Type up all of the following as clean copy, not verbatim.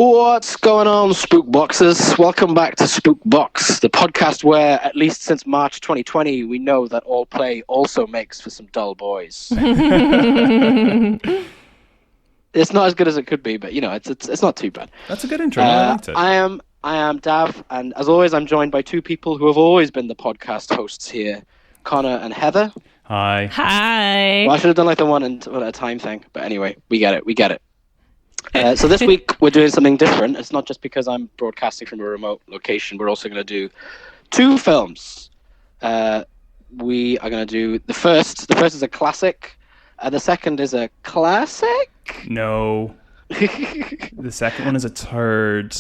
What's going on, SpookBoxers? Welcome back to SpookBox, the podcast where, at least since March 2020, we know that all play also makes for some dull boys. It's not as good as it could be, but it's not too bad. That's a good intro. I liked it. I am Dav, and as always, I'm joined by two people who have always been the podcast hosts here, Connor and Heather. Hi. Hi. Well, I should have done like the one at a time thing, but anyway, we get it. So this week we're doing something different. It's not just because I'm broadcasting from a remote location. We're also going to do two films. We are going to do the first. The first is a classic. The second is a classic. No. The second one is a turd.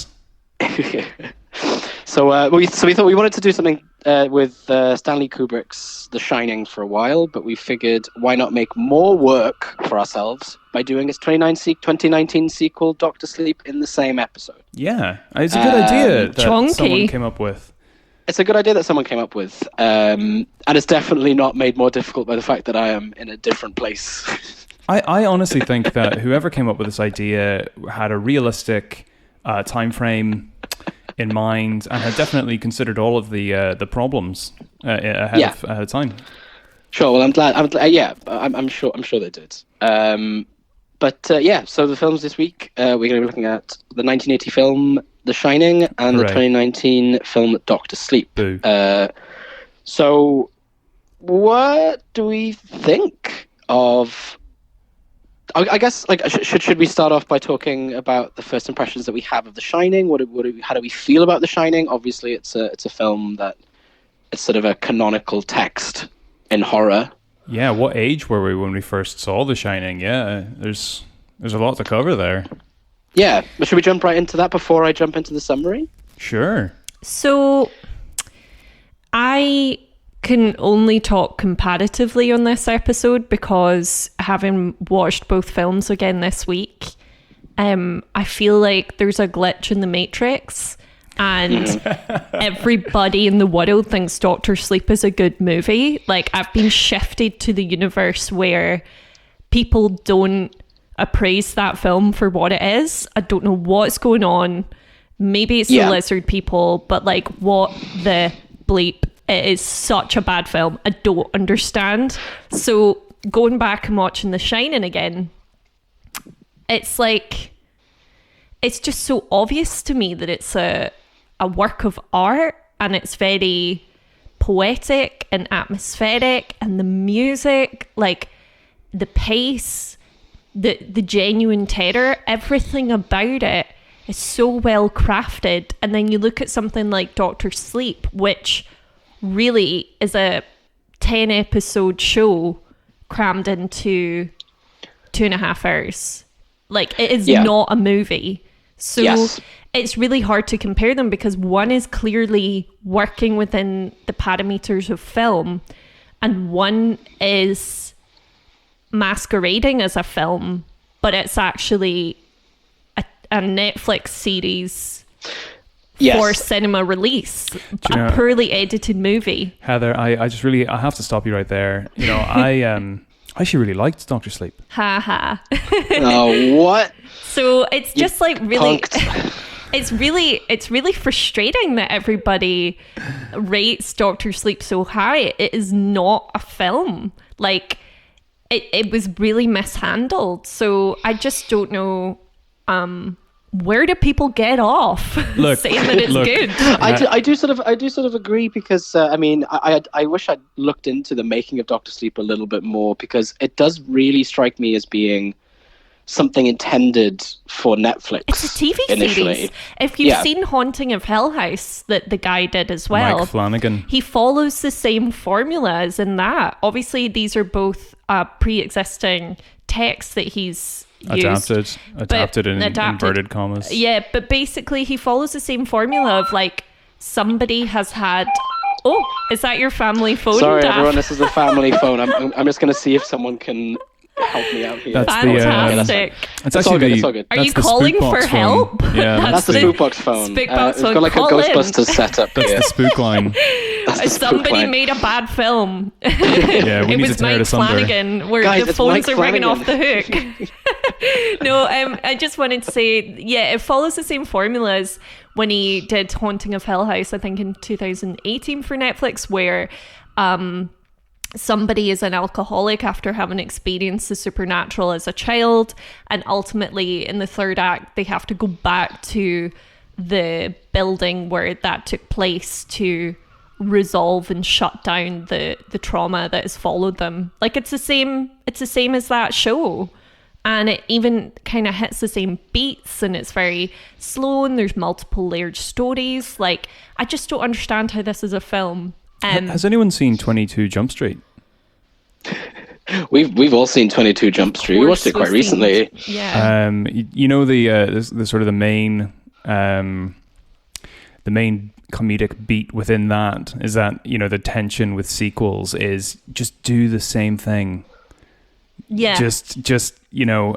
So we thought we wanted to do something with Stanley Kubrick's The Shining for a while, but we figured why not make more work for ourselves by doing his 2019 sequel, Doctor Sleep, in the same episode. Yeah, it's a good idea that chonky. someone came up with. It's a good idea that someone came up with, and it's definitely not made more difficult by the fact that I am in a different place. I honestly think that whoever came up with this idea had a realistic time frame in mind and had definitely considered all of the problems ahead of time. Sure. Well, I'm glad. I'm sure they did. So the films this week, we're going to be looking at the 1980 film The Shining and the 2019 film Doctor Sleep. Boo. So what do we think of... I guess, should we start off by talking about the first impressions that we have of The Shining? How do we feel about The Shining? Obviously, it's a film that it's sort of a canonical text in horror. Yeah, what age were we when we first saw The Shining? Yeah, there's a lot to cover there. Yeah, but should we jump right into that before I jump into the summary? Sure. So, I can only talk comparatively on this episode because having watched both films again this week, I feel like there's a glitch in the Matrix and everybody in the world thinks Doctor Sleep is a good movie. Like, I've been shifted to the universe where people don't appraise that film for what it is. I don't know what's going on. Maybe it's the lizard people, but like, what the bleep? It is such a bad film. I don't understand. So going back and watching The Shining again, it's like, it's just so obvious to me that it's a work of art, and it's very poetic and atmospheric, and the music, like the pace, the genuine terror, everything about it is so well crafted. And then you look at something like Doctor Sleep, which really is a 10 episode show crammed into 2.5 hours. Like, it is not a movie. So it's really hard to compare them because one is clearly working within the parameters of film and one is masquerading as a film, but it's actually a Netflix series for cinema release. A poorly edited movie. Heather, I have to stop you right there. I actually really liked Doctor Sleep. Ha ha. Oh, what? So it's just like really it's really frustrating that everybody rates Doctor Sleep so high. It is not a film. Like, it was really mishandled. So I just don't know where do people get off saying that it's good? I do sort of agree because I wish I'd looked into the making of Doctor Sleep a little bit more, because it does really strike me as being something intended for Netflix. It's a TV series. If you've seen Haunting of Hill House that the guy did as well, Mike Flanagan, he follows the same formula as in that. Obviously, these are both pre-existing texts that he's adapted in inverted commas. Yeah, but basically he follows the same formula of like, somebody has had... Oh, is that your family phone? Sorry, Daff? everyone, this is the family phone. I'm just going to see if someone can help me out here. That's fantastic. It's all good. Are you calling for help? Yeah, that's the SpookBox phone. SpookBox phone. We've got like a Ghostbusters setup. That's the spook line. the spook Somebody line. made a bad film. Yeah, we It need to was tear it Mike asunder. Flanagan, where Guys, the it's phones Mike are ringing Flanagan. off the hook. No, I just wanted to say, yeah, it follows the same formula as when he did Haunting of Hill House, I think in 2018 for Netflix, where somebody is an alcoholic after having experienced the supernatural as a child, and ultimately in the third act they have to go back to the building where that took place to resolve and shut down the trauma that has followed them. Like it's the same as that show, and it even kind of hits the same beats, and it's very slow, and there's multiple layered stories. Like I just don't understand how this is a film. Has anyone seen 22 Jump Street? We've all seen 22 Jump Street. We watched it quite recently. Yeah. You know the sort of the main comedic beat within that is that, you know, the tension with sequels is just do the same thing. Yeah. Just do the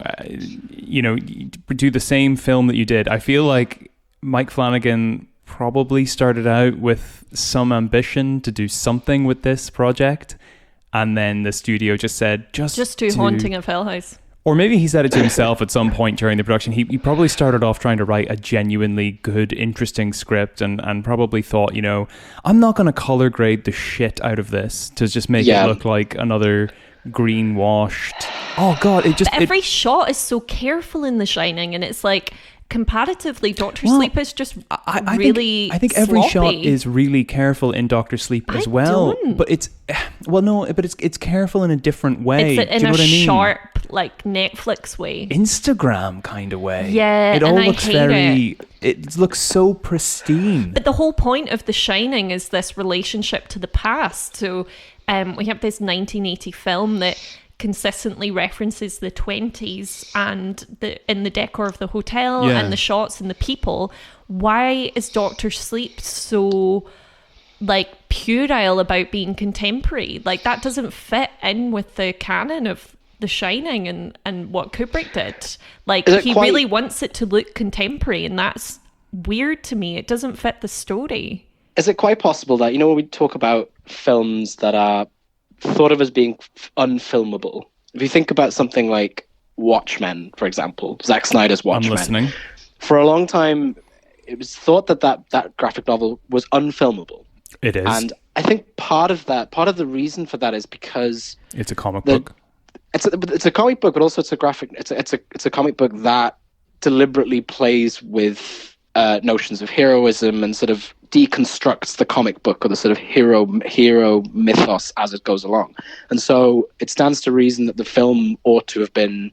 same film that you did. I feel like Mike Flanagan probably started out with some ambition to do something with this project, and then the studio just said just do Haunting of Hill House. Or maybe he said it to himself at some point during the production. He probably started off trying to write a genuinely good, interesting script, and probably thought, you know, I'm not going to color grade the shit out of this to just make it look like another greenwashed. Oh God, every shot is so careful in The Shining, and it's like comparatively Doctor Sleep is just I really think every sloppy. shot is really careful in Doctor Sleep as well. Don't. But it's careful in a different way. It's Do you in know a what I mean? sharp, like Netflix way. Instagram kind of way. Yeah, it all and I looks hate it looks so pristine. But the whole point of The Shining is this relationship to the past. So we have this 1980 film that consistently references the 20s and in the decor of the hotel and the shots and the people. Why is Doctor Sleep so like puerile about being contemporary? Like that doesn't fit in with the canon of The Shining and what Kubrick did. Like he really wants it to look contemporary, and that's weird to me. It doesn't fit the story. Is it quite possible that, you know, when we talk about films that are thought of as being unfilmable, if you think about something like Watchmen, for example, Zack Snyder's Watchmen. I'm listening. For a long time, it was thought that graphic novel was unfilmable. It is. And I think part of the reason for that is because it's a comic book. It's a comic book, but also it's a comic book that deliberately plays with notions of heroism and sort of deconstructs the comic book or the sort of hero mythos as it goes along. And so it stands to reason that the film ought to have been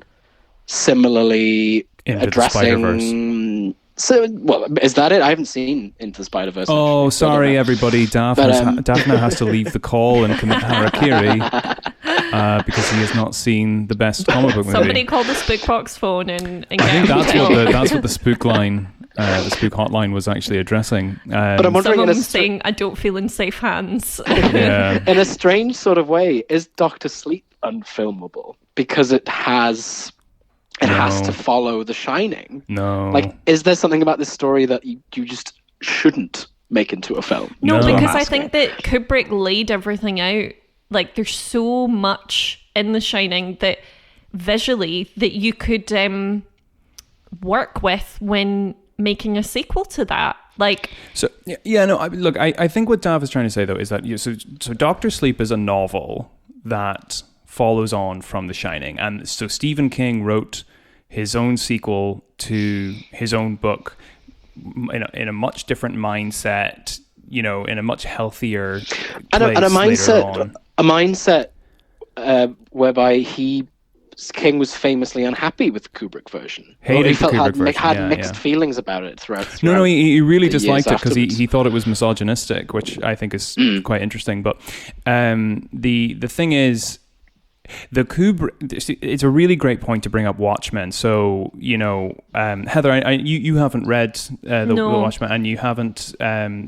similarly Into addressing. So, well, is that it? I haven't seen Into the Spider-Verse. Oh, sorry, everybody. Daphne has to leave the call and commit harakiri because he has not seen the best comic book movie. Somebody called the SpookBox phone and I think that's what the spook line, the spook hotline was actually addressing. But I'm wondering, someone saying, I don't feel in safe hands. Yeah. In a strange sort of way, is Doctor Sleep unfilmable? Because it has to follow The Shining. No. Like, is there something about this story that you just shouldn't make into a film? No, because I think that Kubrick laid everything out. Like, there's so much in The Shining that visually that you could work with when making a sequel to that. Like, so yeah, no. Look, I think what Dav is trying to say though is that so Doctor Sleep is a novel that follows on from The Shining, and so Stephen King wrote his own sequel to his own book in a much different mindset, you know, in a much healthier place and a mindset, whereby King was famously unhappy with the Kubrick version. He had mixed feelings about it throughout. No, he really disliked it because afterwards. he thought it was misogynistic, which I think is quite interesting. But the thing is, the Kubrick, it's a really great point to bring up Watchmen. So, you know, Heather, you haven't read the Watchmen, and you haven't.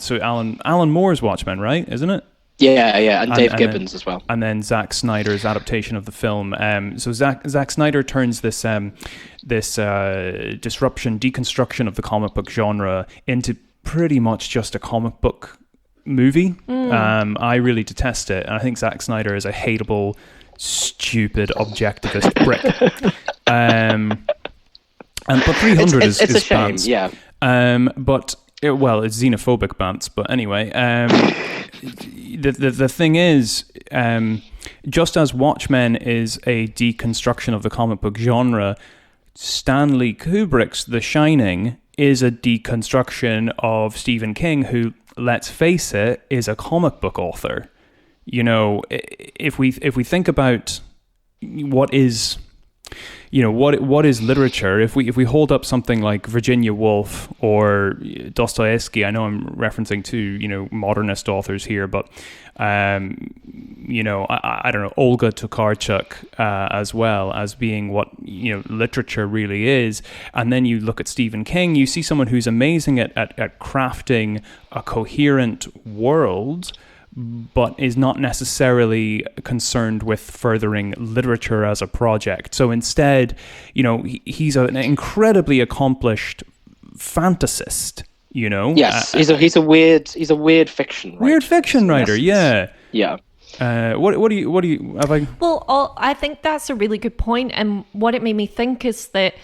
So Alan Moore's Watchmen, right? Isn't it? Yeah, and Dave Gibbons as well. And then Zack Snyder's adaptation of the film. So Zack Snyder turns this disruption, deconstruction of the comic book genre into pretty much just a comic book movie. I really detest it, and I think Zack Snyder is a hateable, stupid, objectivist prick. But 300 it's is a shame, bants. yeah. But it's xenophobic bants. But anyway, the thing is, just as Watchmen is a deconstruction of the comic book genre, Stanley Kubrick's The Shining is a deconstruction of Stephen King, who, let's face it, is a comic book author. You know, if we think about what is literature, if we hold up something like Virginia Woolf or Dostoevsky, I know I'm referencing to modernist authors here, but I don't know, Olga Tokarczuk as well as being what literature really is, and then you look at Stephen King, you see someone who's amazing at crafting a coherent world, but is not necessarily concerned with furthering literature as a project. So instead, he's an incredibly accomplished fantasist. Yes, he's a weird fiction writer. Weird fiction writer, yeah. Yeah. What do you have? I think that's a really good point, and what it made me think is that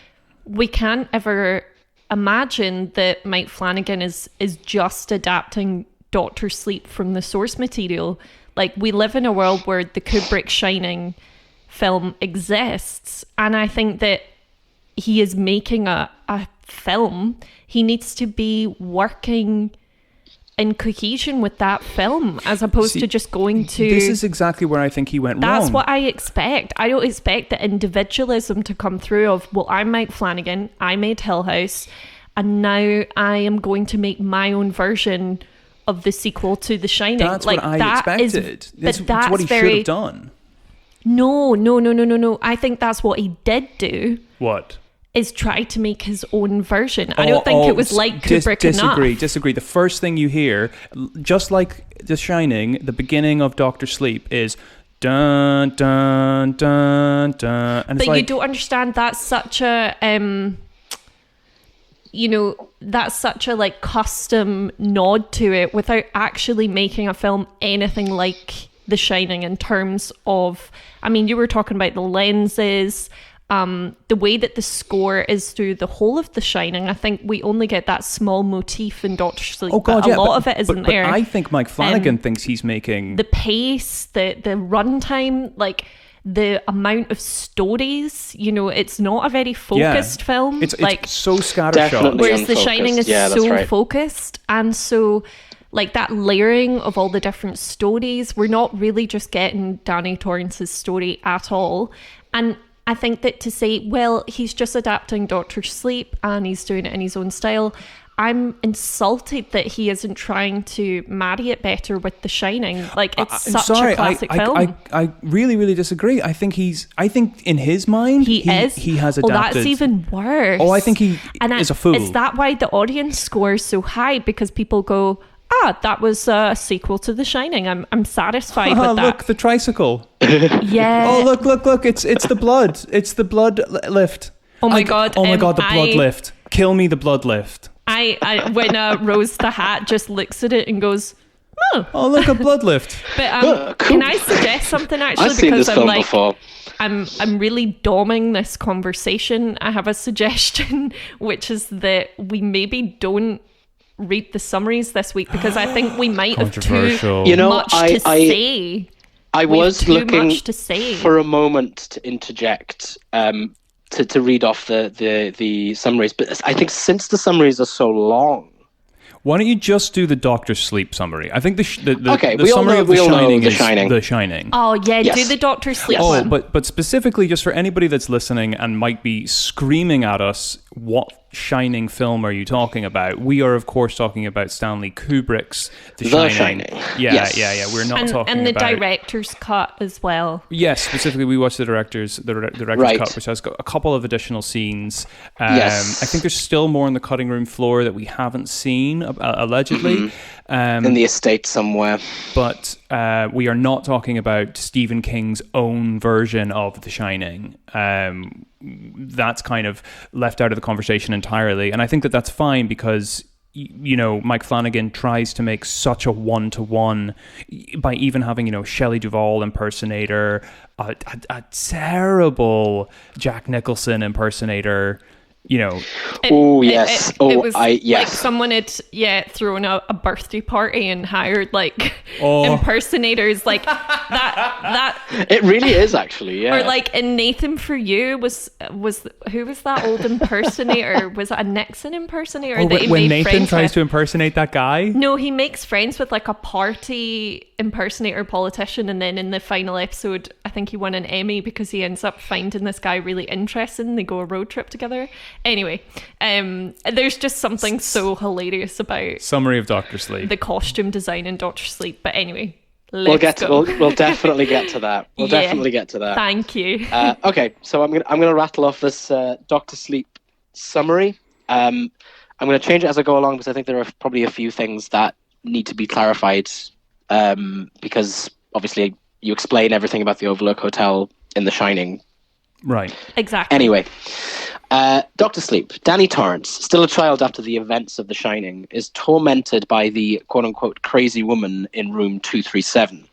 we can't ever imagine that Mike Flanagan is just adapting Doctor Sleep from the source material. Like, we live in a world where the Kubrick Shining film exists, and I think that he is making a film. He needs to be working in cohesion with that film, as opposed to just going to... This is exactly where I think he went wrong. That's what I expect. I don't expect the individualism to come through of, well, I'm Mike Flanagan, I made Hill House, and now I am going to make my own version of the sequel to The Shining. That's what I expected. That's what he should have done. No. I think that's what he did do. What? Is try to make his own version. I don't think it was like Kubrick enough. Disagree. The first thing you hear, just like The Shining, the beginning of Doctor Sleep is dun dun dun dun. And but you don't understand. That's such a that's such a like custom nod to it without actually making a film anything like The Shining in terms of, I mean, you were talking about the lenses, the way that the score is through the whole of The Shining. I think we only get that small motif in Doctor Sleep. Oh God, but a lot of it isn't there. But I think Mike Flanagan thinks he's making the pace, the runtime, like the amount of stories. It's not a very focused film. It's so scattershot. Whereas The Shining is so focused, and so like that layering of all the different stories. We're not really just getting Danny Torrance's story at all, and I think that to say, well, he's just adapting Doctor Sleep and he's doing it in his own style, I'm insulted that he isn't trying to marry it better with The Shining. Like, it's such a classic film. I really, really disagree. I think in his mind, he has adapted. Oh, that's even worse. Oh, I think he is a fool. Is that why the audience score is so high? Because people go, that was a sequel to The Shining. I'm satisfied with that. Look, the tricycle. Yeah. Oh, look, it's the blood. It's the blood lift. Oh my God. Oh my God, the blood lift. Kill me, the blood lift. I when Rose the Hat just looks at it and goes, oh look, a blood lift. But can I suggest something actually? I've seen this film before. I'm really doming this conversation. I have a suggestion, which is that we maybe don't read the summaries this week, because I think we might have too much to say. I was looking for a moment to interject to read off the summaries, but I think since the summaries are so long, why don't you just do the Doctor Sleep summary? I think the we summary of The Shining is Shining. The Shining. Oh yeah, yes. Do the Doctor Sleep one. But specifically just for anybody that's listening and might be screaming at us, what Shining film are you talking about? We are, of course, talking about Stanley Kubrick's The Shining. Yeah. We're not talking about... And the director's cut as well. Yes, specifically we watched the director's cut, which has got a couple of additional scenes. I think there's still more on the cutting room floor that we haven't seen, allegedly. In the estate somewhere. But we are not talking about Stephen King's own version of The Shining. That's kind of left out of the conversation entirely, and I think that that's fine, because Mike Flanagan tries to make such a one-to-one by even having, Shelley Duvall impersonator, a terrible Jack Nicholson impersonator, Oh yes. It was yes. like someone had thrown a birthday party and hired impersonators like that. It really is actually, yeah. Or like in Nathan For You was who was that old impersonator? Was it a Nixon impersonator? That he when made Nathan friends tries with? to impersonate that guy? No, he makes friends with like a party impersonator politician, and then in the final episode, I think he won an Emmy because he ends up finding this guy really interesting. And they go a road trip together. Anyway, there's just something so hilarious about Summary of Doctor Sleep. the costume design in Doctor Sleep. But anyway, We'll definitely get to that. We'll definitely get to that. Thank you. Okay, so I'm gonna rattle off this Doctor Sleep summary. I'm gonna change it as I go along because I think there are probably a few things that need to be clarified. Because obviously you explain everything about the Overlook Hotel in The Shining. Right. Exactly. Anyway, Doctor Sleep. Danny Torrance, still a child after the events of The Shining, is tormented by the quote-unquote crazy woman in room 237.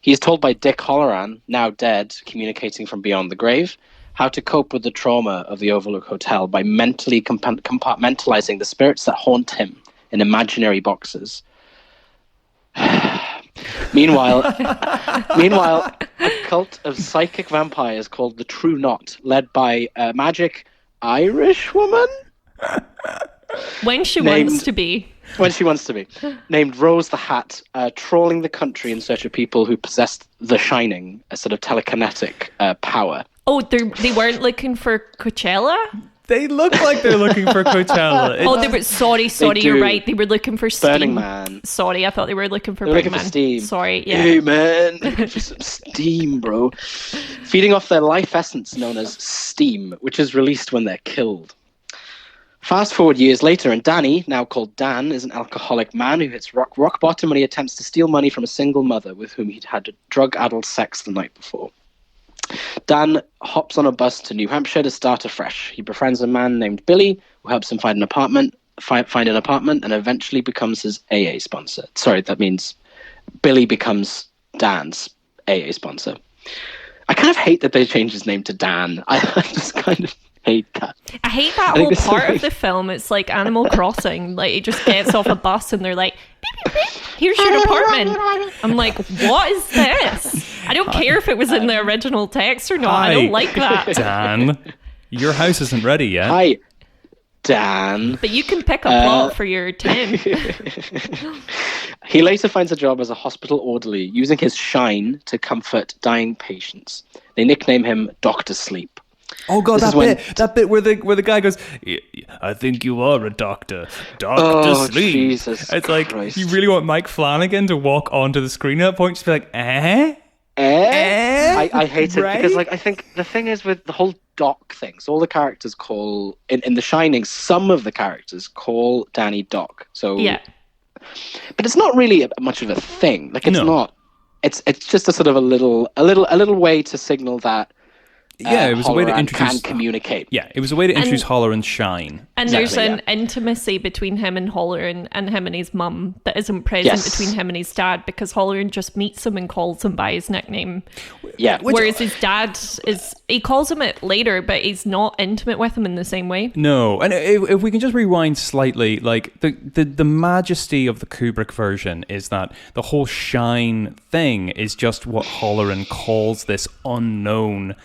He is told by Dick Halloran, now dead, communicating from beyond the grave, how to cope with the trauma of the Overlook Hotel by mentally compartmentalizing the spirits that haunt him in imaginary boxes. Meanwhile, a cult of psychic vampires called the True Knot, led by a magic Irish woman, When she wants to be, named Rose the Hat, trawling the country in search of people who possessed the Shining, a sort of telekinetic power. Oh, they weren't looking for Coachella? They look like they're looking for Coachella. They were sorry, you're right. They were looking for Steam. Burning Man. Sorry, I thought they were looking for They're Burning looking for Man. Steam. Sorry, yeah. Hey man, looking for some steam, bro. Feeding off their life essence known as steam, which is released when they're killed. Fast forward years later, and Danny, now called Dan, is an alcoholic man who hits rock bottom when he attempts to steal money from a single mother with whom he'd had drug-addled sex the night before. Dan hops on a bus to New Hampshire to start afresh. He befriends a man named Billy, who helps him find an apartment, and eventually becomes his AA sponsor. Sorry, that means Billy becomes Dan's AA sponsor. I kind of hate that they changed his name to Dan. I just kind of hate that. I hate that whole part of the film. It's like Animal Crossing. Like, it just gets off a bus and they're like, beep, beep, beep, here's your apartment. I'm like, what is this? I don't care if it was in the original text or not. Hi, I don't like that. Dan, your house isn't ready yet. Hi, Dan. But you can pick a plot for your 10. He later finds a job as a hospital orderly, using his shine to comfort dying patients. They nickname him Dr. Sleep. Oh god, that bit where the guy goes, I think you are a doctor. Dr. Sleep. Jesus it's like, Christ. you really want Mike Flanagan to walk onto the screen at that point, just be like, I hate it because, like, I think the thing is with the whole Doc thing, so all the characters call, in The Shining, some of the characters call Danny Doc. So, Yeah. But it's not really much of a thing. Like, it's No. not. It's just a sort of a little way to signal that. Yeah, it was a way to Halloran introduce. can communicate. Yeah, it was a way to introduce Halloran's shine. And Exactly, there's an intimacy between him and Halloran and him and his mum that isn't present Yes. between him and his dad, because Halloran just meets him and calls him by his nickname. Yeah. Whereas his dad he calls him it later, but he's not intimate with him in the same way. No, and if we can just rewind slightly, like the majesty of the Kubrick version is that the whole shine thing is just what Halloran calls this unknown,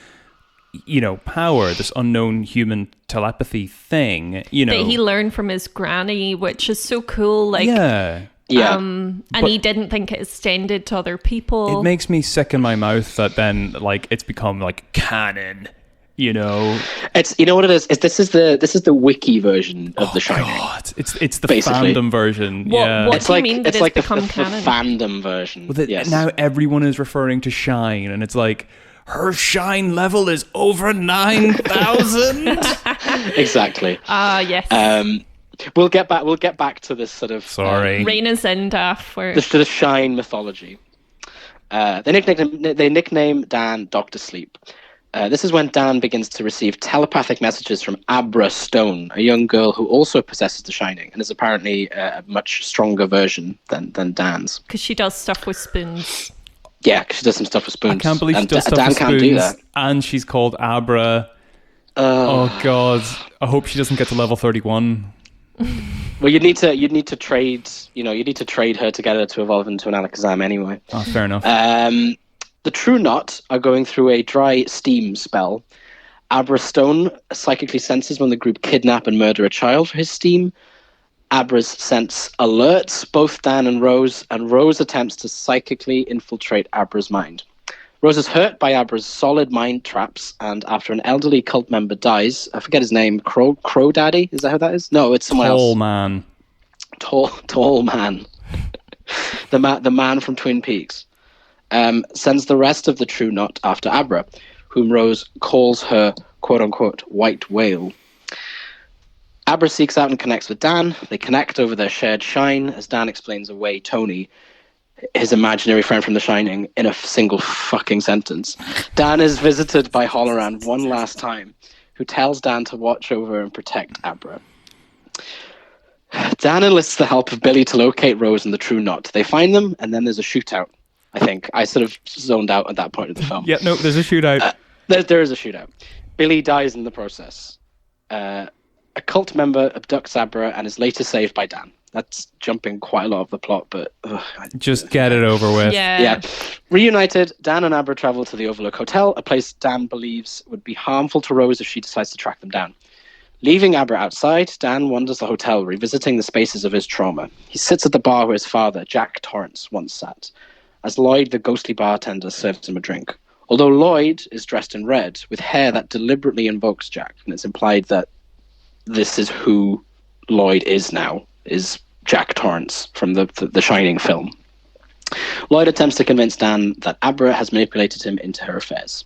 power, this unknown human telepathy thing, That he learned from his granny, which is so cool. Like, Yeah. and he didn't think it extended to other people. It makes me sick in my mouth that then, like, it's become like canon. It's what it is. This is the wiki version of The Shining. God, it's the Basically. fandom version. What- yeah. what- It's do you like mean that it's like become the canon? fandom version. Yes. Now everyone is referring to shine, and it's like, her shine level is over 9,000. Exactly. Yes. We'll get back to this sort of Sorry. Raina Zendaf, where the Shine mythology. They nickname Dan Dr. Sleep. This is when Dan begins to receive telepathic messages from Abra Stone, a young girl who also possesses the Shining and is apparently a much stronger version than Dan's. Because she does stuff with spoons. Yeah, because she does some stuff with spoons. I can't believe she does stuff Dan with can't do that. spoons, and she's called Abra. Oh God! I hope she doesn't get to level 31. Well, you'd need to trade. You need to trade her together to evolve into an Alakazam anyway. Oh, fair enough. The True Knot are going through a dry steam spell. Abra Stone psychically senses when the group kidnap and murder a child for his steam. Abra's sense alerts both Dan and Rose attempts to psychically infiltrate Abra's mind. Rose is hurt by Abra's solid mind traps, and after an elderly cult member dies, I forget his name, Crow Daddy? Is that who that is? No, it's someone else. Tall man. the man from Twin Peaks. Sends the rest of the True Knot after Abra, whom Rose calls her quote-unquote white whale. Abra seeks out and connects with Dan. They connect over their shared shine as Dan explains away Tony, his imaginary friend from The Shining, in a single fucking sentence. Dan is visited by Halloran one last time, who tells Dan to watch over and protect Abra. Dan enlists the help of Billy to locate Rose and the True Knot. They find them, and then there's a shootout. I think I sort of zoned out at that point of the film. Yeah, no, there's a shootout. There is a shootout. Billy dies in the process. A cult member abducts Abra and is later saved by Dan. That's jumping quite a lot of the plot, but... Just get it over with. Yeah. Reunited, Dan and Abra travel to the Overlook Hotel, a place Dan believes would be harmful to Rose if she decides to track them down. Leaving Abra outside, Dan wanders the hotel, revisiting the spaces of his trauma. He sits at the bar where his father, Jack Torrance, once sat, as Lloyd, the ghostly bartender, serves him a drink. Although Lloyd is dressed in red, with hair that deliberately invokes Jack, and it's implied that this is who Lloyd is now, is Jack Torrance from the Shining film. Lloyd attempts to convince Dan that Abra has manipulated him into her affairs.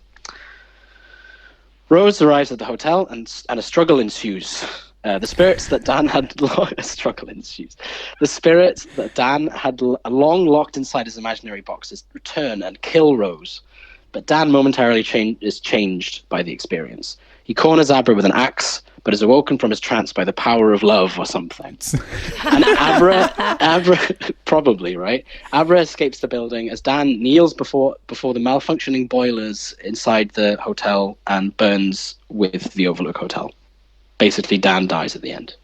Rose arrives at the hotel and a struggle ensues. The spirits that Dan had long locked inside his imaginary boxes return and kill Rose, but Dan momentarily is changed by the experience. He corners Abra with an axe, but is awoken from his trance by the power of love or something. And Abra, probably, right? Abra escapes the building as Dan kneels before the malfunctioning boilers inside the hotel and burns with the Overlook Hotel. Basically, Dan dies at the end.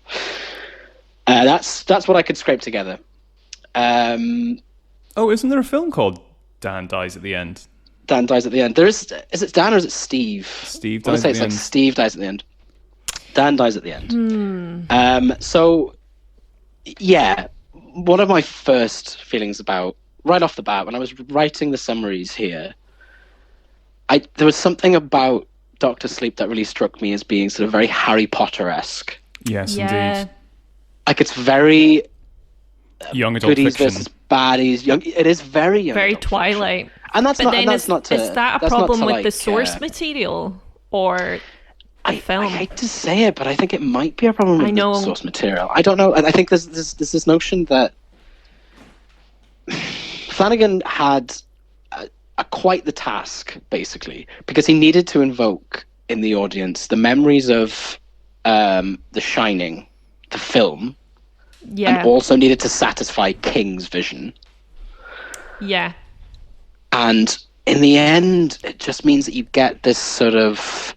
That's what I could scrape together. Isn't there a film called Dan Dies at the End? Dan dies at the end. Is it Dan or is it Steve? Steve dies at the end. Steve dies at the end. Dan dies at the end. So, yeah, one of my first feelings about, right off the bat, when I was writing the summaries here, there was something about Dr. Sleep that really struck me as being sort of very Harry Potter-esque. Yes, indeed. Like, it's very young adult goodies fiction versus baddies. It is very young. Very adult Twilight. Fiction. And that's not. And that's is, not to. Is that a problem with the source material or the film? I hate to say it, but I think it might be a problem with the source material. I don't know. I think there's this notion that Flanagan had quite the task, basically, because he needed to invoke in the audience the memories of The Shining, the film, and also needed to satisfy King's vision. Yeah. And in the end, it just means that you get this sort of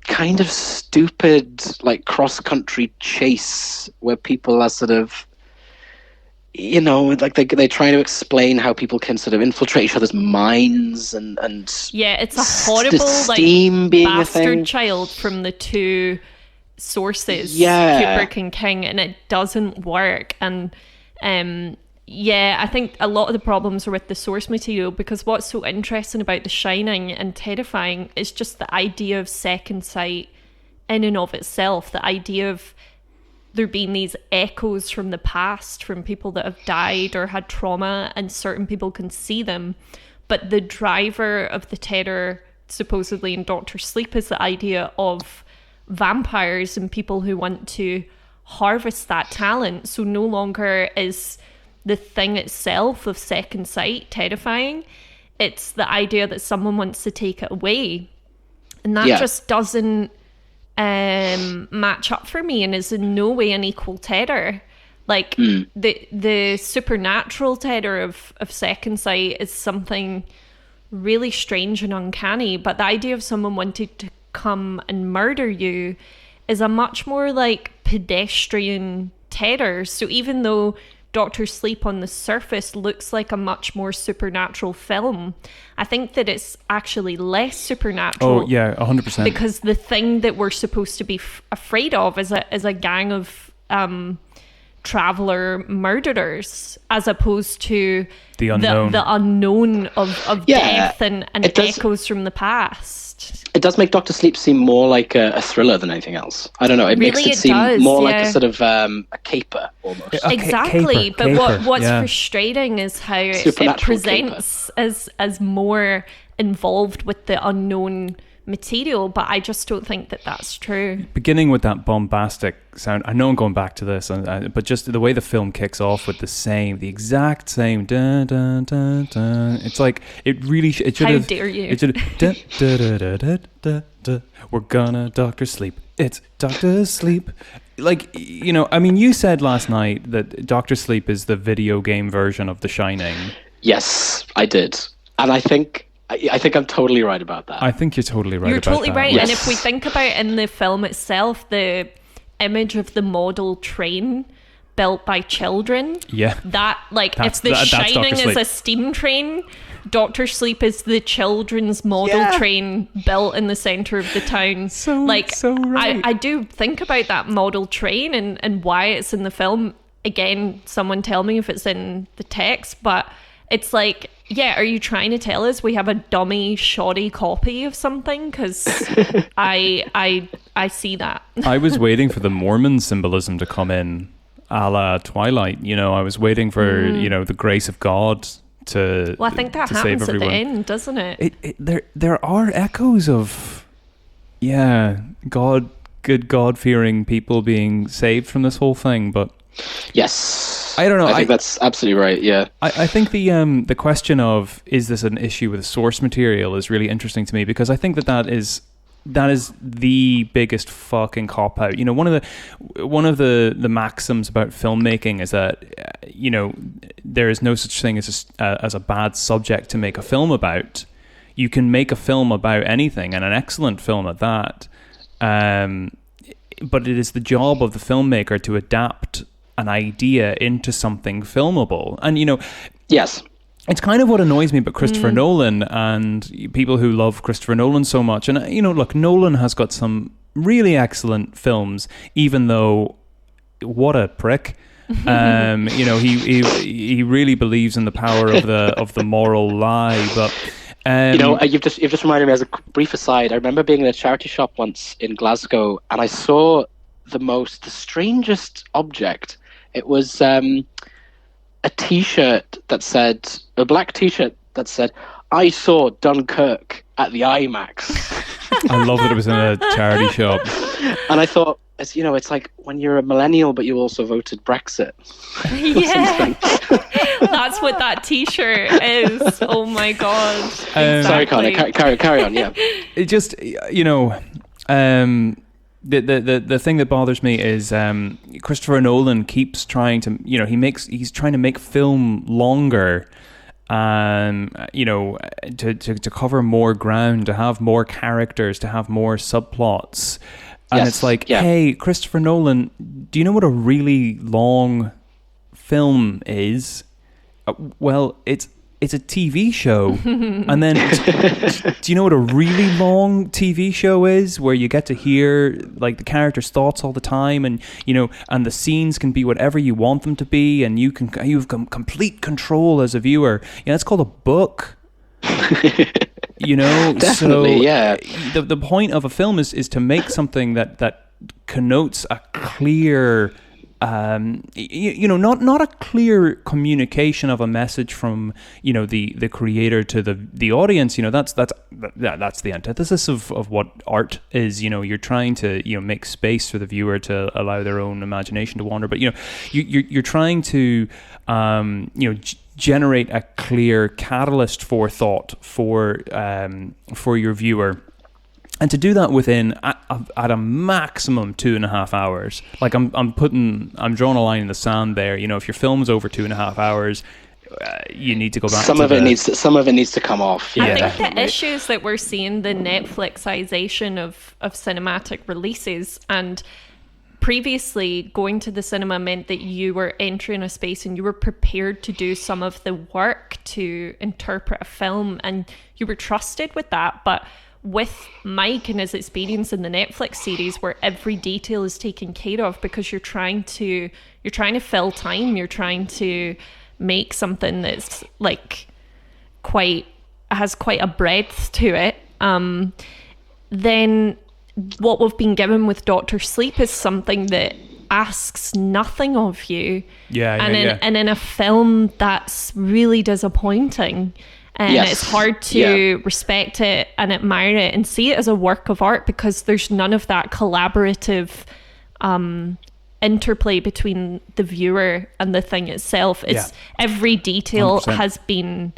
kind of stupid, like, cross-country chase where people are sort of, like they try to explain how people can sort of infiltrate each other's minds and it's a horrible steam being bastard child from the two sources, Kubrick and King, and it doesn't work. And I think a lot of the problems are with the source material, because what's so interesting about The Shining and terrifying is just the idea of second sight in and of itself, the idea of there being these echoes from the past, from people that have died or had trauma, and certain people can see them. But the driver of the terror, supposedly in Dr. Sleep, is the idea of vampires and people who want to harvest that talent. So no longer is the thing itself of second sight terrifying. It's the idea that someone wants to take it away. And that just doesn't match up for me and is in no way an equal tether. Like the supernatural tether of Second Sight is something really strange and uncanny, but the idea of someone wanting to come and murder you is a much more like pedestrian tether. So even though Doctor Sleep on the surface looks like a much more supernatural film, I think that it's actually less supernatural. Oh yeah, 100%. Because the thing that we're supposed to be afraid of is a gang of traveler murderers, as opposed to the unknown, the unknown of death and echoes from the past. It does make Doctor Sleep seem more like a thriller than anything else. I don't know. It makes it seem more like a sort of a caper almost. Exactly. But what's frustrating is how it presents as more involved with the unknown material, but I just don't think that that's true. Beginning with that bombastic sound, I know I'm going back to this, but just the way the film kicks off with the exact same dun, dun, dun, dun. It's like it really it should have. How dare you? It should have. Da, da, da, da, da, da, da. We're gonna Doctor Sleep. It's Doctor Sleep. Like, you know, I mean, you said last night that Doctor Sleep is the video game version of The Shining. Yes, I did, and I think I'm totally right about that. I think you're totally right. You're about totally that. right. Yes. And if we think about in the film itself, the image of the model train built by children, that if The Shining is a steam train, Doctor Sleep is the children's model train built in the center of the town. So right. I do think about that model train and why it's in the film. Again, someone tell me if it's in the text, but it's like, yeah, are you trying to tell us we have a dummy, shoddy copy of something? Because I see that. I was waiting for the Mormon symbolism to come in, a la Twilight. You know, I was waiting for the grace of God to. Well, I think that happens at the end, doesn't it? There are echoes of, good God-fearing people being saved from this whole thing, but. Yes, I don't know. I think that's absolutely right. Yeah, I think the question of is this an issue with source material is really interesting to me, because I think that is the biggest fucking cop out. You know, one of the maxims about filmmaking is that there is no such thing as a bad subject to make a film about. You can make a film about anything, and an excellent film at that. But it is the job of the filmmaker to adapt an idea into something filmable. And, yes, it's kind of what annoys me about Christopher Nolan and people who love Christopher Nolan so much. And, look, Nolan has got some really excellent films, even though, what a prick. He really believes in the power of the moral lie, but... you've just reminded me, as a brief aside, I remember being in a charity shop once in Glasgow, and I saw the strangest object. It was a T-shirt that said, a black T-shirt that said, "I saw Dunkirk at the IMAX." I love that it was in a charity shop. And I thought, it's like when you're a millennial, but you also voted Brexit. Yeah, that's what that T-shirt is. Oh my god! Exactly. Sorry, Connor. Carry on. Yeah. It just, the thing that bothers me is Christopher Nolan keeps trying to, he's trying to make film longer. To cover more ground, to have more characters, to have more subplots. And it's like, hey, Christopher Nolan, do you know what a really long film is? Well, it's a TV show. And then, do you know what a really long TV show is? Where you get to hear like the characters' thoughts all the time, and and the scenes can be whatever you want them to be, and you've complete control as a viewer. It's called a book. Definitely, The point of a film is to make something that connotes a clear, not a clear communication of a message from the creator to the audience. That's the antithesis of what art is. You're trying to make space for the viewer to allow their own imagination to wander, but you're trying to generate a clear catalyst for thought for your viewer. And to do that within at a maximum 2.5 hours, like I'm drawing a line in the sand there. You know, if your film's over 2.5 hours, you need to go back. Some of it needs to come off. Yeah. I think the issues that we're seeing, the Netflixization of cinematic releases, and previously going to the cinema meant that you were entering a space and you were prepared to do some of the work to interpret a film, and you were trusted with that. But with Mike and his experience in the Netflix series, where every detail is taken care of because you're trying to fill time, you're trying to make something that's like has quite a breadth to it, then what we've been given with Doctor Sleep is something that asks nothing of you. And in a film that's really disappointing. And it's hard to respect it and admire it and see it as a work of art, because there's none of that collaborative interplay between the viewer and the thing itself. It's every detail 100%. Has been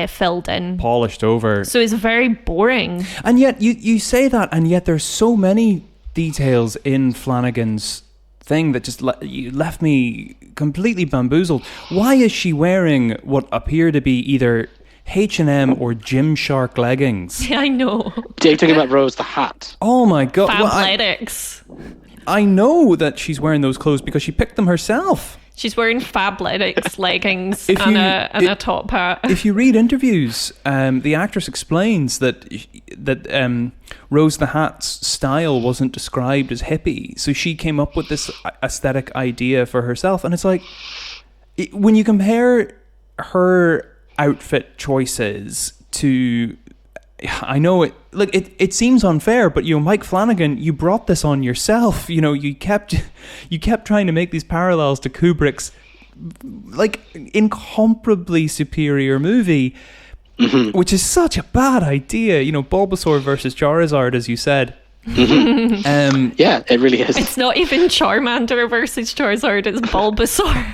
filled in, polished over. So it's very boring. And yet you say that, and yet there's so many details in Flanagan's thing that just left me completely bamboozled. Why is she wearing what appear to be either H&M or Gymshark leggings? Yeah, I know. Are you talking about Rose the hat? Oh my god. Fabletics. I know that she's wearing those clothes because she picked them herself. She's wearing Fabletics leggings and a top hat. If you read interviews, the actress explains that Rose the Hat's style wasn't described as hippie, so she came up with this aesthetic idea for herself. And it's like, when you compare her outfit choices to, I know it seems unfair, but Mike Flanagan, you brought this on yourself. You kept trying to make these parallels to Kubrick's like incomparably superior movie, which is such a bad idea. Bulbasaur versus Charizard, as you said. Yeah, it really is. It's not even Charmander versus Charizard, it's Bulbasaur.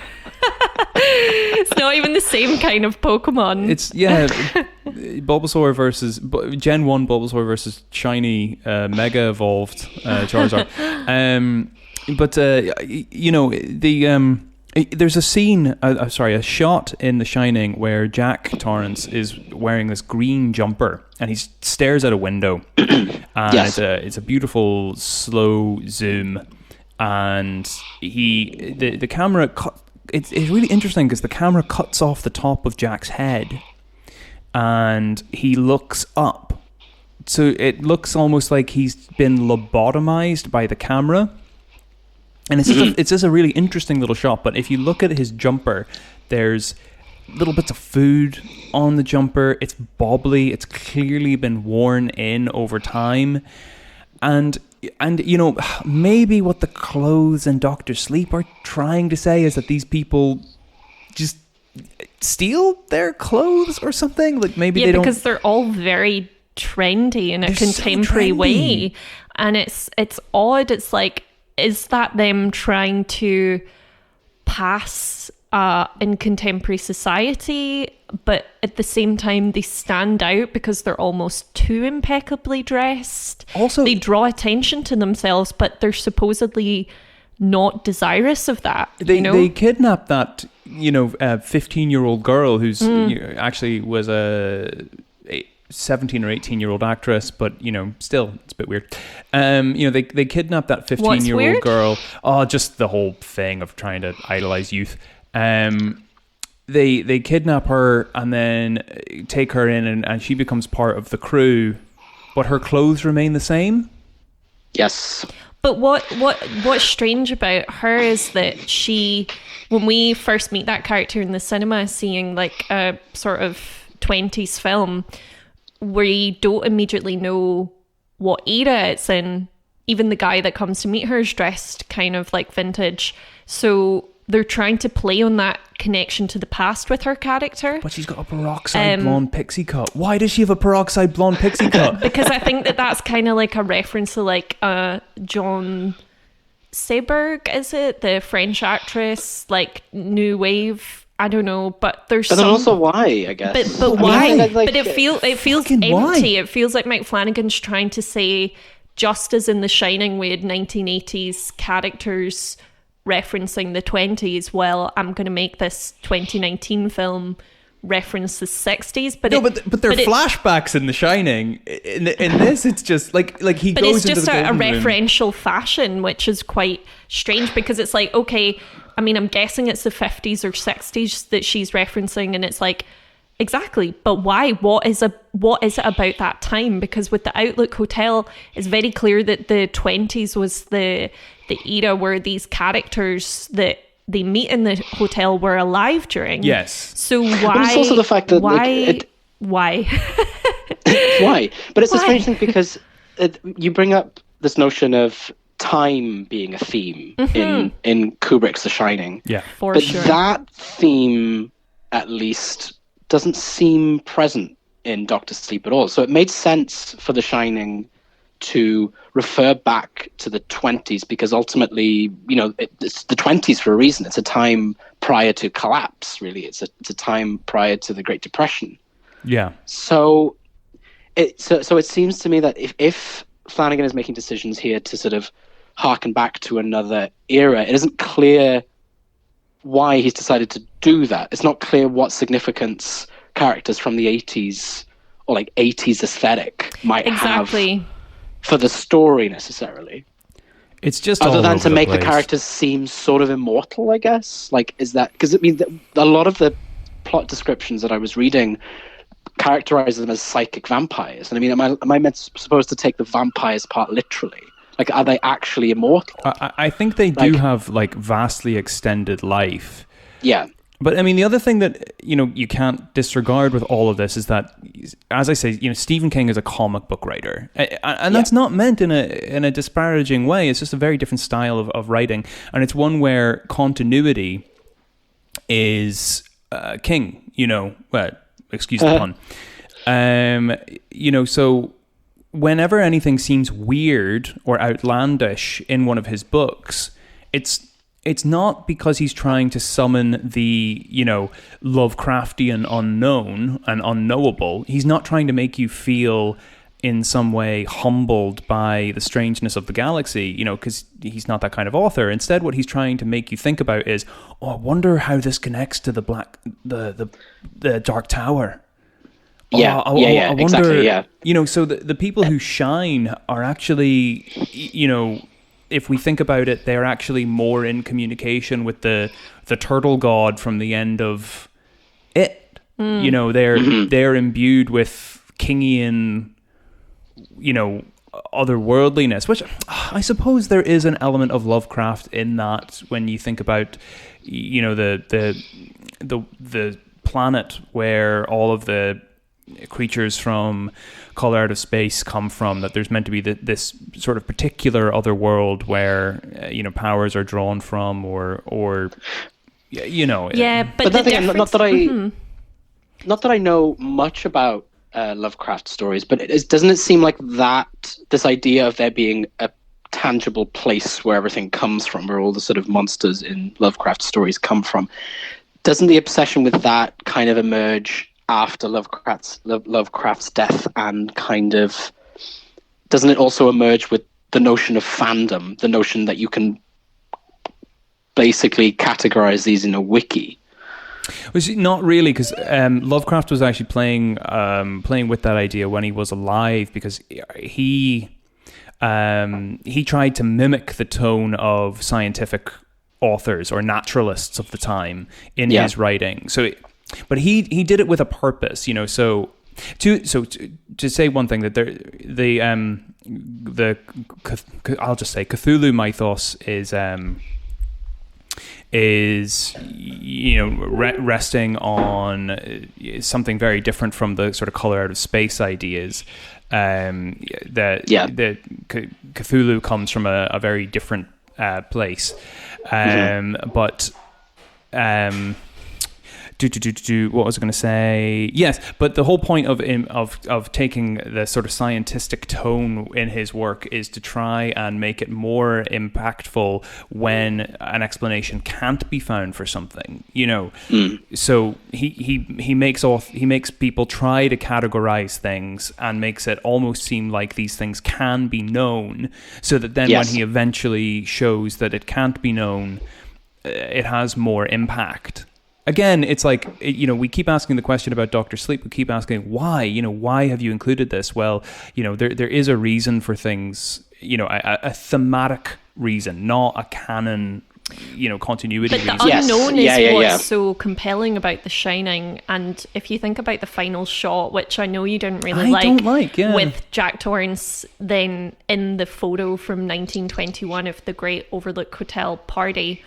It's not even the same kind of Pokemon. It's Bulbasaur versus Gen 1 Bulbasaur versus shiny Mega Evolved Charizard. There's a scene, a shot in The Shining where Jack Torrance is wearing this green jumper and he stares out a window. And yes. It's a beautiful slow zoom, and the camera it's really interesting because the camera cuts off the top of Jack's head and he looks up. So it looks almost like he's been lobotomized by the camera. And it's just a really interesting little shot. But if you look at his jumper, there's little bits of food on the jumper. It's bobbly. It's clearly been worn in over time. And maybe what the clothes in Doctor Sleep are trying to say is that these people just steal their clothes or something. Like maybe they don't. Because they're all very trendy in a contemporary way, and it's odd. It's like, is that them trying to pass in contemporary society, but at the same time they stand out because they're almost too impeccably dressed? Also, they draw attention to themselves, but they're supposedly not desirous of that. They kidnapped that 15-year-old girl who's actually was a 17 or 18-year-old actress, but still it's a bit weird. They kidnapped that 15-year-old girl. Oh, just the whole thing of trying to idolize youth. They kidnap her and then take her in, and she becomes part of the crew, but her clothes remain the same. Yes. But what's strange about her is that she, when we first meet that character in the cinema, seeing like a sort of 20s film, we don't immediately know what era it's in. Even the guy that comes to meet her is dressed kind of like vintage. So they're trying to play on that connection to the past with her character. But she's got a peroxide blonde pixie cut. Why does she have a peroxide blonde pixie cut? Because I think that's kind of like a reference to like John Seberg, is it? The French actress, like new wave I don't know, but there's But then also why, I guess. But why? Like, but it feels empty. Why? It feels like Mike Flanagan's trying to say, just as in The Shining we had 1980s characters referencing the 20s, well, I'm going to make this 2019 film reference the 60s. But but there are flashbacks in The Shining. In this, it's just like he but goes it's just into the a golden room. referential fashion, which is quite strange, because it's like, okay, I mean, I'm guessing it's the 50s or 60s that she's referencing, and it's like, exactly, but why? What is it about that time? Because with the Outlook Hotel, it's very clear that the 20s was the era where these characters that they meet in the hotel were alive during. Yes. So why? But it's also the fact that why? Why? But it's a strange thing, because you bring up this notion of time being a theme in Kubrick's The Shining. Yeah, For sure. But that theme, at least, doesn't seem present in Doctor Sleep at all. So it made sense for The Shining to refer back to the 20s, because ultimately, it's the 20s for a reason. It's a time prior to collapse, really. It's a time prior to the Great Depression. Yeah. So it seems to me that if Flanagan is making decisions here to sort of harken back to another era, it isn't clear why he's decided to do that. It's not clear what significance characters from the 80s or like 80s aesthetic might have for the story necessarily. It's just other all than over to make the place. characters seem sort of immortal, I guess. Like, is that because I mean a lot of the plot descriptions that I was reading characterize them as psychic vampires, and I mean, am I supposed to take the vampires part literally? Like, are they actually immortal? I think they do have like vastly extended life. Yeah. But I mean, the other thing that you can't disregard with all of this is that, as I say, Stephen King is a comic book writer, and that's not meant in a disparaging way. It's just a very different style of writing, and it's one where continuity is king. Well, excuse the pun. So whenever anything seems weird or outlandish in one of his books, it's not because he's trying to summon the, Lovecraftian unknown and unknowable. He's not trying to make you feel in some way humbled by the strangeness of the galaxy, because he's not that kind of author. Instead, what he's trying to make you think about is, I wonder how this connects to the Dark Tower. Yeah, I wonder, exactly, yeah. So the people who shine are actually, if we think about it, they're actually more in communication with the turtle god from the end of it. They're imbued with Kingian, otherworldliness, which I suppose there is an element of Lovecraft in that when you think about, the planet where all of the creatures from Color Out of Space come from, that there's meant to be this sort of particular other world where powers are drawn from, or yeah, but the difference, not that I know much about Lovecraft stories, but doesn't it seem like that this idea of there being a tangible place where everything comes from, where all the sort of monsters in Lovecraft stories come from, doesn't the obsession with that kind of emerge after Lovecraft's death, and kind of doesn't it also emerge with the notion of fandom, the notion that you can basically categorize these in a wiki? Not really, because Lovecraft was actually playing with that idea when he was alive, because he tried to mimic the tone of scientific authors or naturalists of the time in his writing. But he did it with a purpose, So to say one thing, that I'll just say Cthulhu mythos is resting on something very different from the sort of Color Out of Space ideas. That Cthulhu comes from a very different place, but What was I going to say? Yes, but the whole point of taking the sort of scientific tone in his work is to try and make it more impactful when an explanation can't be found for something. So he makes people try to categorize things and makes it almost seem like these things can be known, so that then when he eventually shows that it can't be known, it has more impact. Again, it's like, we keep asking the question about Dr. Sleep. We keep asking why. Why have you included this? Well, there is a reason for things. A thematic reason, not a canon. Continuity reason. But the unknown is what's so compelling about The Shining. And if you think about the final shot, which I know you didn't really like, with Jack Torrance then in the photo from 1921 of the Great Overlook Hotel party.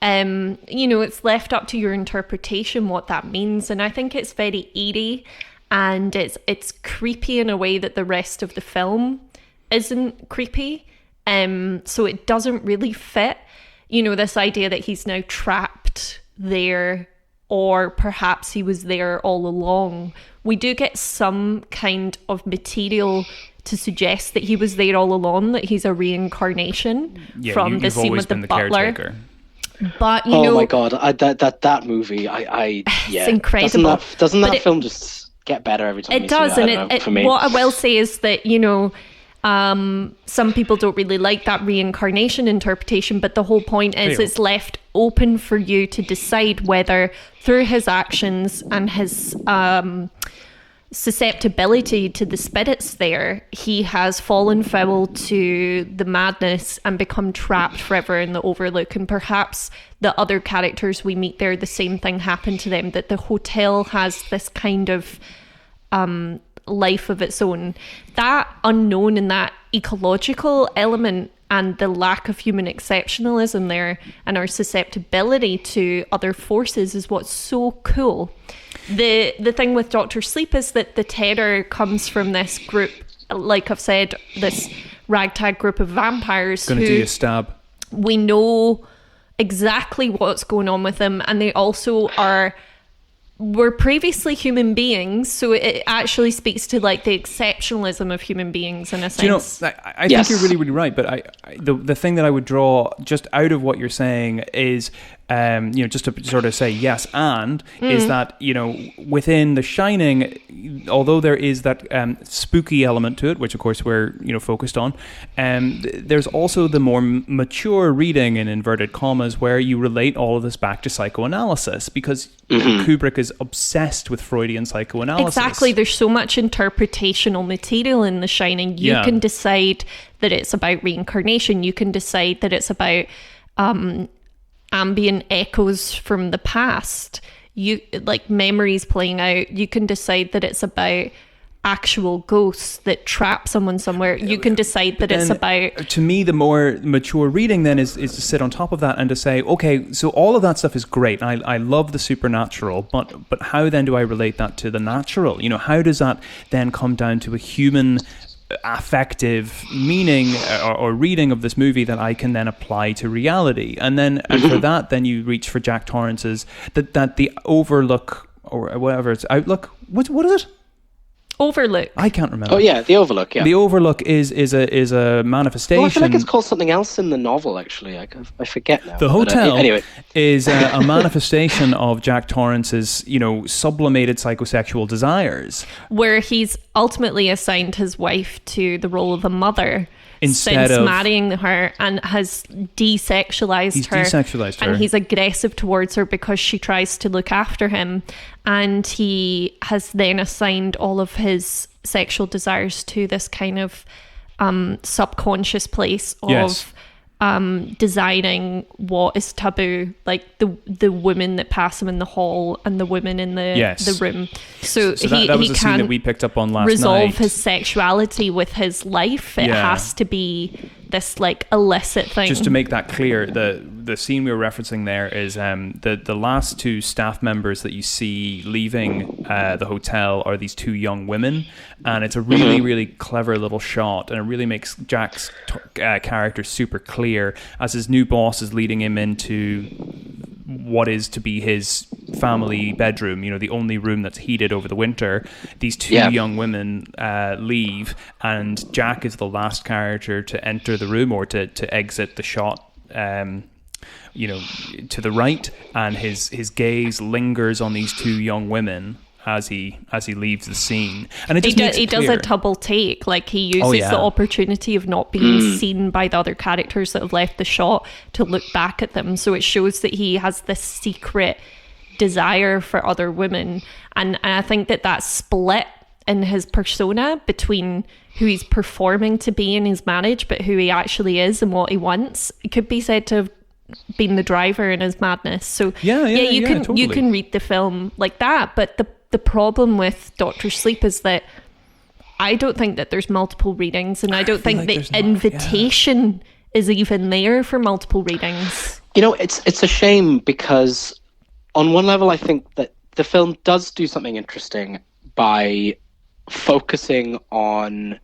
It's left up to your interpretation what that means, and I think it's very eerie, and it's creepy in a way that the rest of the film isn't creepy. So it doesn't really fit. This idea that he's now trapped there, or perhaps he was there all along. We do get some kind of material to suggest that he was there all along, that he's a reincarnation from the scene with the butler. Caretaker. But oh my god, that movie, it's incredible. Doesn't that film just get better every time? It does, and for me. What I will say is that some people don't really like that reincarnation interpretation, but the whole point is it's left open for you to decide whether through his actions and his susceptibility to the spirits there, he has fallen foul to the madness and become trapped forever in the Overlook. And perhaps the other characters we meet there, the same thing happened to them, that the hotel has this kind of life of its own. That unknown and that ecological element and the lack of human exceptionalism there and our susceptibility to other forces is what's so cool. The thing with Dr. Sleep is that the terror comes from this group, like I've said, this ragtag group of vampires going to do you a stab. We know exactly what's going on with them, and they also were previously human beings, so it actually speaks to like the exceptionalism of human beings in a sense. I think you're really, really right, but the thing that I would draw just out of what you're saying is just to sort of say yes is that within The Shining, although there is that spooky element to it, which of course we're focused on, there's also the more mature reading in inverted commas where you relate all of this back to psychoanalysis, because Kubrick is obsessed with Freudian psychoanalysis. Exactly, there's so much interpretational material in The Shining. You can decide that it's about reincarnation. You can decide that it's about ambient echoes from the past, like memories playing out. You can decide that it's about actual ghosts that trap someone somewhere. You can decide that it's about... To me, the more mature reading then is to sit on top of that and to say, okay, so all of that stuff is great. I love the supernatural, but how then do I relate that to the natural? How does that then come down to a human affective meaning or reading of this movie that I can then apply to reality? And for that, then you reach for Jack Torrance's that the Overlook, or whatever it's Outlook. What is it? Overlook. I can't remember. Oh yeah, the Overlook. Yeah, the Overlook is a manifestation. Well, I feel like it's called something else in the novel. Actually, I forget now. The hotel anyway is a manifestation of Jack Torrance's sublimated psychosexual desires, where he's ultimately assigned his wife to the role of a mother instead since of marrying her, and has desexualized her. And he's aggressive towards her because she tries to look after him. And he has then assigned all of his sexual desires to this kind of subconscious place of designing what is taboo, like the women that pass him in the hall and the women in the room. So that was the scene that we picked up on last night. Resolve his sexuality with his life. It has to be this like illicit thing. Just to make that clear, the scene we were referencing there is the last two staff members that you see leaving the hotel are these two young women, and it's a really really clever little shot, and it really makes Jack's character super clear as his new boss is leading him into what is to be his family bedroom, the only room that's heated over the winter. These two young women leave, and Jack is the last character to enter the room or to exit the shot. To the right, and his gaze lingers on these two young women as he leaves the scene, and he does a double take. Like, he uses the opportunity of not being seen by the other characters that have left the shot to look back at them. So it shows that he has this secret desire for other women, and I think that split in his persona between who he's performing to be in his marriage, but who he actually is and what he wants. It could be said to have been the driver in his madness. So you can read the film like that. But the problem with Doctor Sleep is that I don't think that there's multiple readings, and I don't think the invitation is even there for multiple readings. It's a shame, because on one level I think that the film does do something interesting by focusing on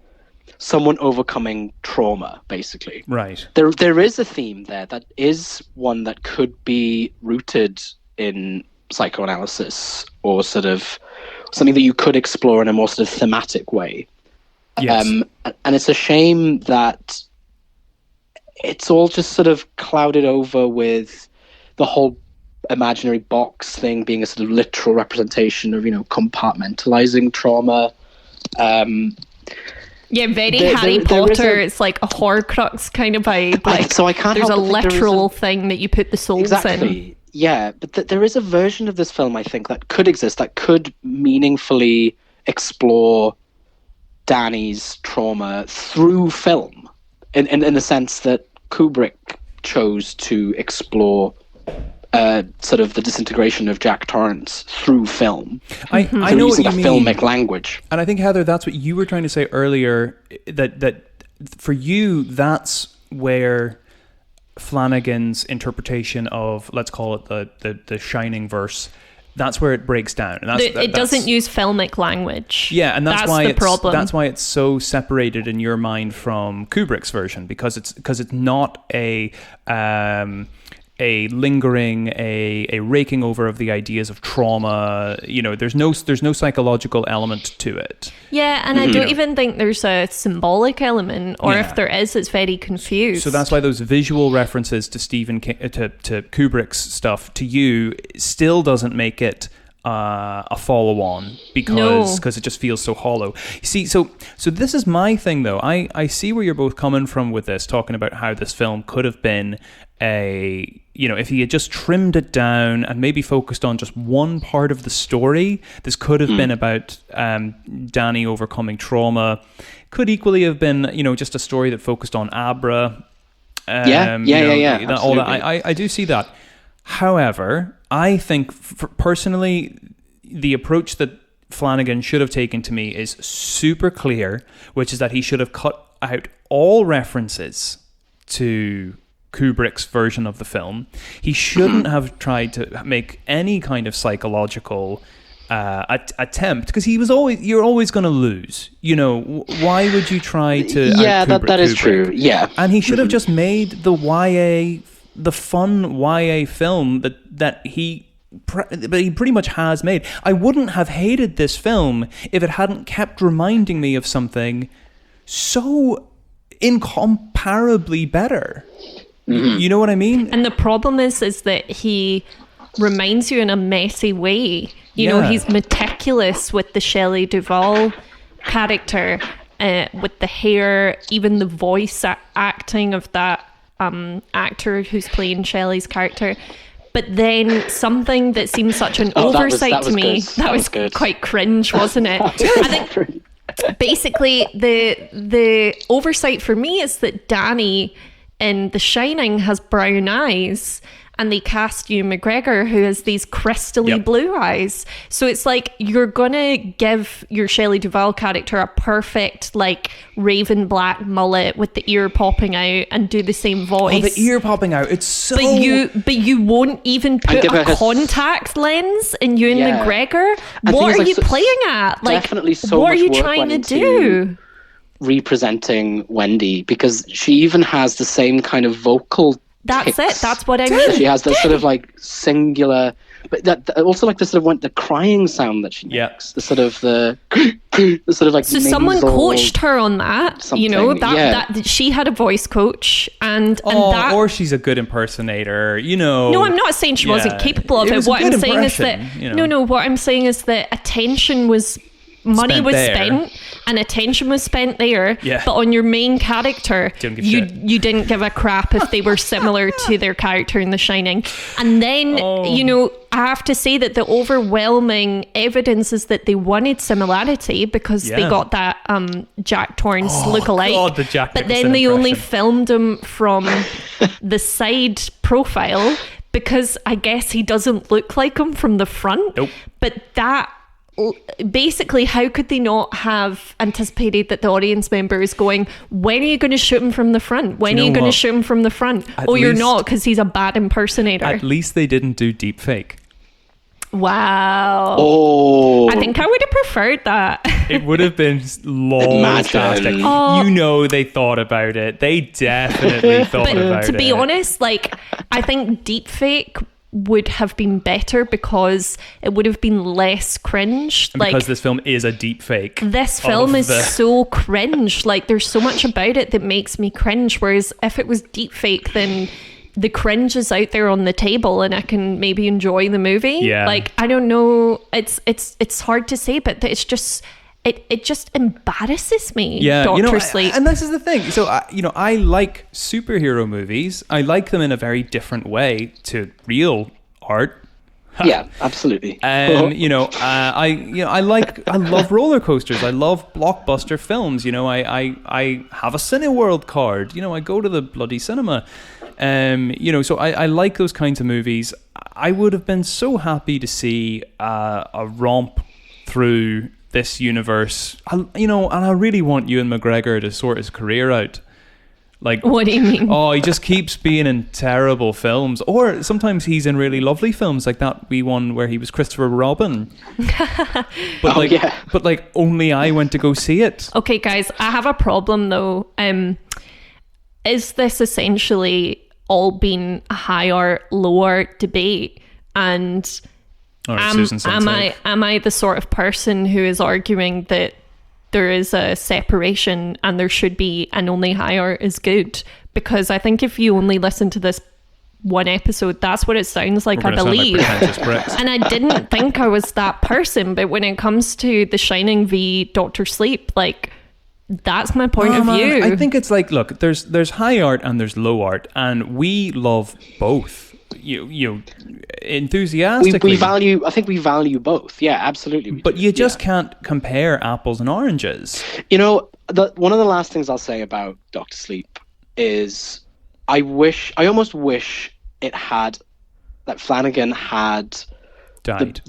someone overcoming trauma, basically. Right. There is a theme there that is one that could be rooted in psychoanalysis, or sort of something that you could explore in a more sort of thematic way. Yes. And it's a shame that it's all just sort of clouded over with the whole imaginary box thing being a sort of literal representation of, compartmentalizing trauma. Very Harry Potter. It's like a Horcrux kind of vibe. Like, so I can't. There's a literal thing that you put the souls in. Yeah, but there is a version of this film, I think, that could exist, that could meaningfully explore Danny's trauma through film, in the sense that Kubrick chose to explore sort of the disintegration of Jack Torrance through film. I know using what you a mean. filmic language. And I think, Heather, that's what you were trying to say earlier, that for you, that's where Flanagan's interpretation of, let's call it the Shining verse, that's where it breaks down. And it doesn't use filmic language. Yeah, and that's why the problem. That's why it's so separated in your mind from Kubrick's version, because it's not a lingering, a raking over of the ideas of trauma. There's no psychological element to it. Yeah, and I don't even think there's a symbolic element, or if there is, it's very confused. So that's why those visual references to Stephen King, to Kubrick's stuff, to you still doesn't make it a follow-on, because it just feels so hollow. You see, so this is my thing, though. I see where you're both coming from with this, talking about how this film could have been if he had just trimmed it down and maybe focused on just one part of the story. This could have been about Danny overcoming trauma. Could equally have been, just a story that focused on Abra. All that. I do see that. However, I think personally, the approach that Flanagan should have taken to me is super clear, which is that he should have cut out all references to Kubrick's version of the film. He shouldn't have tried to make any kind of psychological attempt, because you're always going to lose. Why would you try to? Yeah, that is true. Yeah, and he should have just made the fun YA film that he pretty much has made. I wouldn't have hated this film if it hadn't kept reminding me of something so incomparably better. You know what I mean? And the problem is that he reminds you in a messy way. You know, he's meticulous with the Shelley Duvall character, with the hair, even the voice acting of that actor who's playing Shelley's character. But then something that seems such an oversight to me, that was quite cringe, wasn't it? I think basically the oversight for me is that Danny in The Shining has brown eyes, and they cast Ewan McGregor, who has these crystally blue eyes. So it's like you're gonna give your Shelley Duvall character a perfect, like, raven black mullet with the ear popping out and do the same voice. Oh, the ear popping out! It's so. But you won't even put a contact lens in Ewan McGregor. What are you playing at? Like, definitely so what much are you work trying to went do? Representing Wendy, because she even has the same kind of vocal. That's tics. it. That's what I mean. She has this sort of like singular, but that also like the sort of the crying sound that she makes, the sort of the sort of like. So someone coached her on that, that she had a voice coach, and that, or she's a good impersonator, No, I'm not saying she wasn't capable of it. What I'm saying is that what I'm saying is that attention was. Money was spent and attention was spent there, but on your main character you didn't give a crap if they were similar to their character in The Shining. And then I have to say that the overwhelming evidence is that they wanted similarity because they got that Jack Torrance lookalike. God, the Jack but then they only filmed him from the side profile because I guess he doesn't look like him from the front. Nope. But that basically, how could they not have anticipated that the audience member is going, when are you going to shoot him from the front? When are you going to shoot him from the front? You're not, because he's a bad impersonator. At least they didn't do deep fake. Wow. Oh. I think I would have preferred that. It would have been fantastic. They thought about it. They definitely thought about it. To be honest, I think deep fake would have been better because it would have been less cringe. And because this film is a deep fake. This film is so cringe. There's so much about it that makes me cringe. Whereas if it was deep fake, then the cringe is out there on the table and I can maybe enjoy the movie. Yeah. I don't know. It's hard to say, but it's just... It just embarrasses me, Dr. Sleep. And this is the thing. So, I like superhero movies. I like them in a very different way to real art. Yeah, absolutely. I love roller coasters. I love blockbuster films. I have a Cineworld card. I go to the bloody cinema. So I like those kinds of movies. I would have been so happy to see a romp through this universe, and I really want Ewan McGregor to sort his career out. What do you mean? He just keeps being in terrible films, or sometimes he's in really lovely films, like that wee one where he was Christopher Robin. But only I went to go see it. Okay, guys, I have a problem though. Is this essentially all been a high art, low art debate? And am I the sort of person who is arguing that there is a separation and there should be, and only high art is good? Because I think if you only listen to this one episode, that's what it sounds like, I believe. And I didn't think I was that person, but when it comes to The Shining v Dr. Sleep, that's my point of view. I think it's look, there's high art and there's low art, and we love both. You enthusiastically. I think we value both. Yeah, absolutely. But you just can't compare apples and oranges. One of the last things I'll say about Dr. Sleep is I almost wish it had, that Flanagan had died.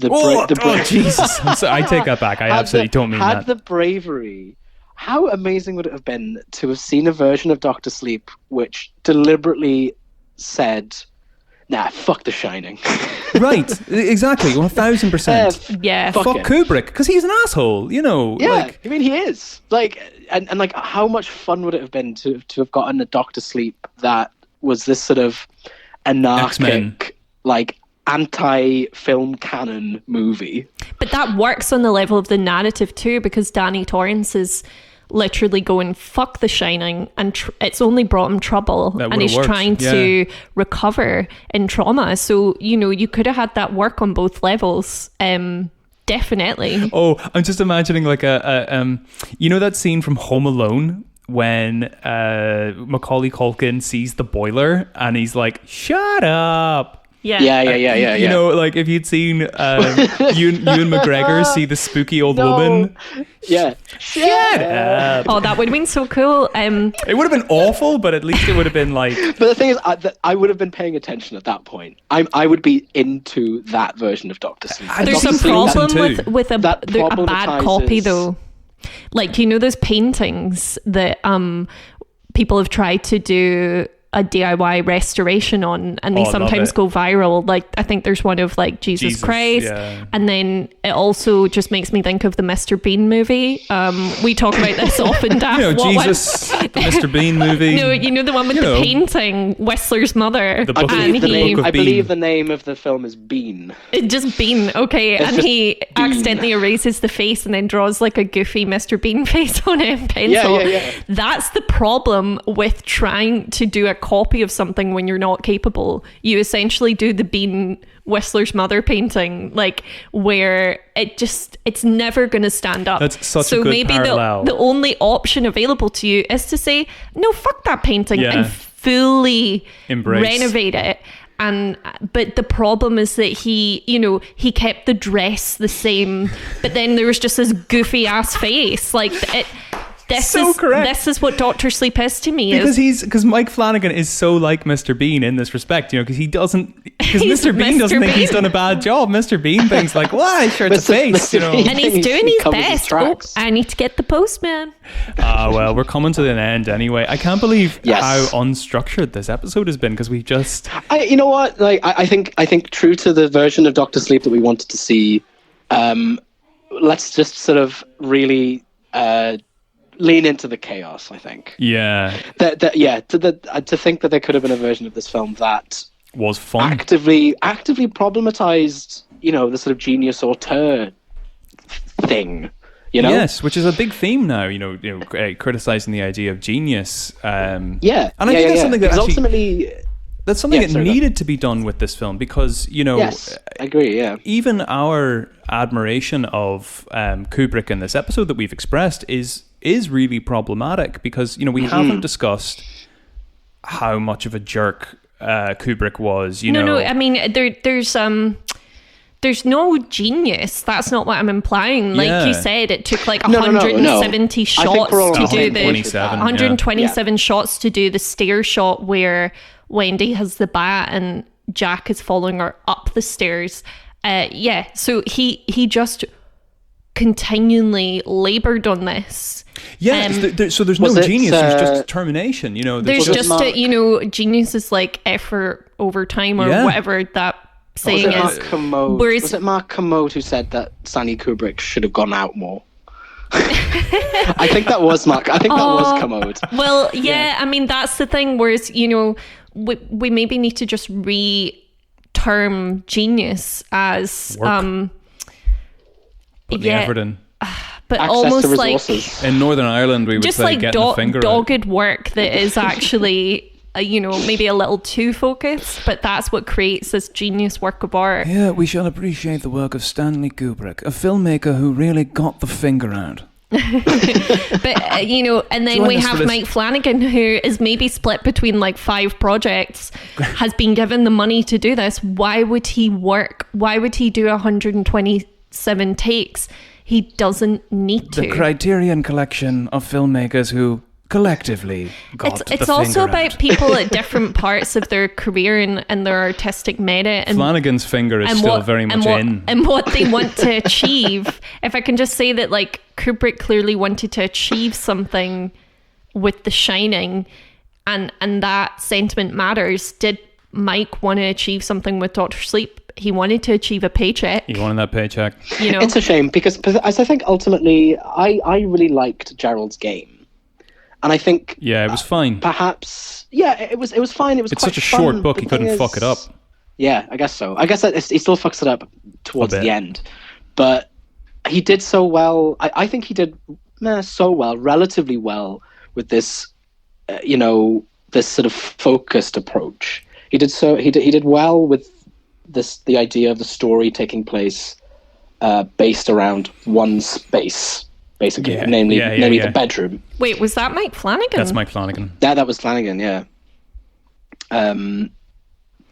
Jesus. I'm sorry, I take that back. I absolutely don't mean that. Had the bravery. How amazing would it have been to have seen a version of Dr. Sleep which deliberately said, nah, fuck The Shining. Right, exactly, 1000%. Yeah, fuck Kubrick, because he's an asshole, Yeah, he is. And how much fun would it have been to have gotten a Dr. Sleep that was this sort of anarchic, X-Men. Anti-film canon movie. But that works on the level of the narrative too, because Danny Torrance is literally going, fuck The Shining, and it's only brought him trouble, and he's trying to recover in trauma. So you could have had that work on both levels. Definitely. I'm just imagining that scene from Home Alone when Macaulay Culkin sees the boiler and he's like, shut up. Yeah. If you'd seen Ewan McGregor see the spooky old woman. Yeah. Shut up. Oh, that would have been so cool. It would have been awful, but at least it would have been But the thing is, I would have been paying attention at that point. I would be into that version of Dr. Sleep. There's a problem with a bad copy, though. Those paintings that people have tried to do a DIY restoration on, and they Oh, I love sometimes it. go viral. Like, I think there's one of like Jesus Christ, yeah. and then it also just makes me think of the Mr. Bean movie. We talk about this often, Daft. You know, What one? Jesus, the Mr. Bean movie. No, you know the one with You the know. painting, Whistler's mother, The book- and the he book of I believe Bean. the name of the film is Bean. it just Bean, okay, and just he Bean. accidentally erases the face and then draws like a goofy Mr. Bean face on it in pencil. Yeah. That's the problem with trying to do a copy of something when you're not capable. You essentially do the Bean Whistler's mother painting, like where it's never going to stand up. That's such a so good maybe parallel. the only option available to you is to say, no, fuck that painting, Yeah. and fully Embrace. renovate it. But the problem is that he kept the dress the same, but then there was just this goofy ass face. Like So correct. This is what Doctor Sleep is to me. Because Mike Flanagan is so like Mr. Bean in this respect, because He's Mr. Bean doesn't think he's Bean. done a bad job. Mr. Bean thinks like, why? Sure, it's a face, Mr. Bean. and he's He doing his covers his best. Oh, tracks. I need to get the postman. Well, we're coming to an end anyway. I can't believe Yes. how unstructured this episode has been because we've just You know what? Like, I think true to the version of Doctor Sleep that we wanted to see. Let's just sort of really lean into the chaos. I think. yeah To think that there could have been a version of this film that was fun. actively problematized, the sort of genius auteur thing. Yes, which is a big theme now. Criticizing the idea of genius. Yeah, and I think that's something that Because actually, ultimately, that's something Yeah, that sorry, go needed to be done with this film because yes, I agree. Yeah, even our admiration of Kubrick in this episode that we've expressed is really problematic because we haven't discussed how much of a jerk Kubrick was. No. I mean, there's no genius. That's not what I'm implying. Like Yeah. you said, it took like No. 170 I think shots we're all to on the do same the page with that. 127 shots to do the stair shot where Wendy has the bat and Jack is following her up the stairs. So he just continually labored on this. Yeah, so there's Was no it, genius. There's just determination. There's Was it just Mark- genius is like effort over time or Yeah. whatever that was saying it Mark is. Kermode? Whereas- Was it Mark Kermode who said that Stanley Kubrick should have gone out more? I think that was Mark. I think that was Kermode. Well, yeah, I mean that's the thing. Whereas we maybe need to just re-term genius as Work. Put the effort in. but Access almost to like resources. In Northern Ireland, we would just say like getting the finger out. dogged work that is actually maybe a little too focused, but that's what creates this genius work of art. Yeah, we shall appreciate the work of Stanley Kubrick, a filmmaker who really got the finger out. But and then Join we us for have this. Mike Flanagan, who is maybe split between like 5 projects, has been given the money to do this. Why would he work? Why would he do 127 takes? He doesn't need to. The Criterion collection of filmmakers who collectively got It's the also finger about out. people at different parts of their career and their artistic merit and Flanagan's finger is still very much in. and what they want to achieve. If I can just say that, like, Kubrick clearly wanted to achieve something with The Shining, and that sentiment matters. Did Mike want to achieve something with Doctor Sleep? He wanted to achieve a paycheck. He wanted that paycheck. It's a shame because as I think ultimately, I really liked Gerald's game. And I think Yeah, it was fine. perhaps it was fine. It was It's quite such a fun. short book, The he couldn't thing fuck it up. Yeah, I guess so. I guess that he still fucks it up towards A bit. the end, but he did so well. I think he did so well, relatively well, with this, this sort of focused approach. He did well with the idea of the story taking place based around one space. Basically, Yeah, namely yeah. the bedroom. Wait, was that Mike Flanagan? That's Mike Flanagan. That was Flanagan, yeah.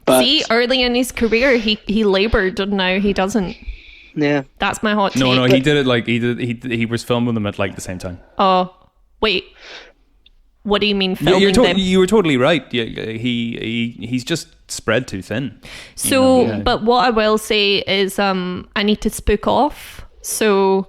But See, early in his career, he laboured, and now he doesn't. yeah, That's my hot take. No, he did it like he was filming them at like the same time. Oh, wait. What do you mean You, filming them? you were totally right. Yeah, he's just spread too thin. So, Yeah. but what I will say is, I need to spook off. So,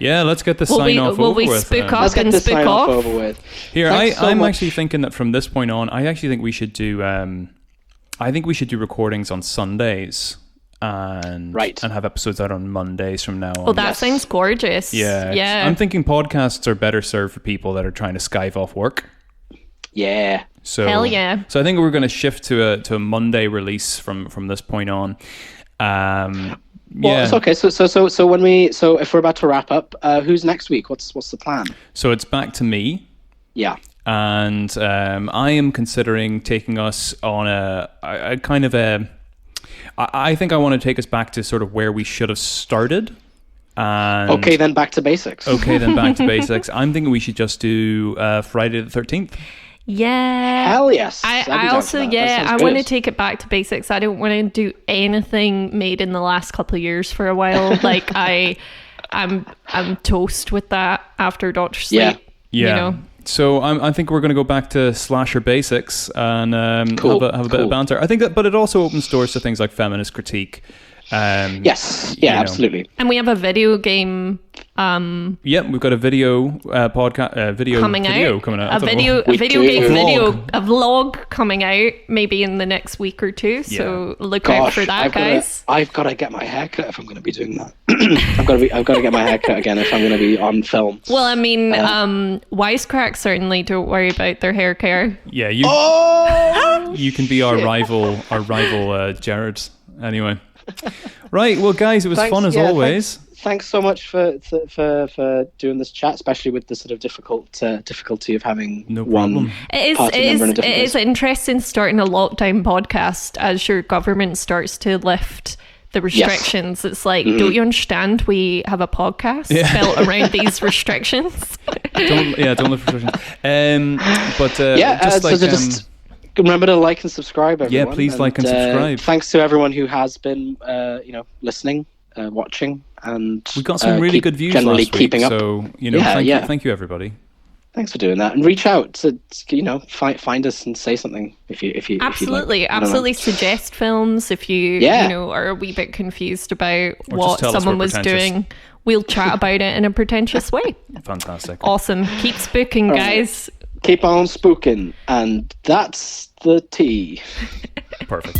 Yeah, let's get the Will sign off will over we with. spook then. up Let's get and this spook sign off off? over with. Here, Thanks so I'm much. actually thinking that from this point on, I actually think we should do. I think we should do recordings on Sundays and have episodes out on Mondays from now on. Oh, that sounds gorgeous. Yeah. I'm thinking podcasts are better served for people that are trying to skive off work. Yeah. So, hell yeah. So I think we're going to shift to a Monday release from this point on. Well, it's okay. So if we're about to wrap up, who's next week? What's the plan? So it's back to me. Yeah. And I am considering taking us on a kind of a. I think I want to take us back to sort of where we should have started. And okay, then back to basics. I'm thinking we should just do Friday the 13th. Yeah. Hell yes. I also, I want to take it back to basics. I don't want to do anything made in the last couple of years for a while. Like I'm toast with that after Doctor Sleep. Yeah. You know? So I think we're going to go back to slasher basics and have a bit of banter. I think that, but it also opens doors to things like feminist critique. Yes. Yeah. Absolutely. And we have a video game. We've got a video podcast, video coming out. A vlog coming out maybe in the next week or two. So look out for that, guys. I've got to get my haircut if I'm going to be doing that. I've got to get my haircut again if I'm going to be on film. Well, I mean, Wisecrack certainly don't worry about their hair care. Yeah, you can be our rival, Jared. Anyway. Right, well, guys, it was fun as always. Thanks so much for doing this chat, especially with the sort of difficulty of having one party member in a different place. It is interesting starting a lockdown podcast as your government starts to lift the restrictions. Yes. It's like, don't you understand? We have a podcast built around these restrictions. Don't lift restrictions. Just remember to like and subscribe, everyone. Yeah, please like and subscribe. Thanks to everyone who has been, listening, watching, and we got some really good views generally last week. Keeping up. So thank you, everybody. Thanks for doing that, and reach out to find us and say something if you absolutely suggest films if you are a wee bit confused about what someone was doing. We'll chat about it in a pretentious way. Fantastic. Awesome. Keep spooking, guys. Keep on spooking, and that's the tea. Perfect.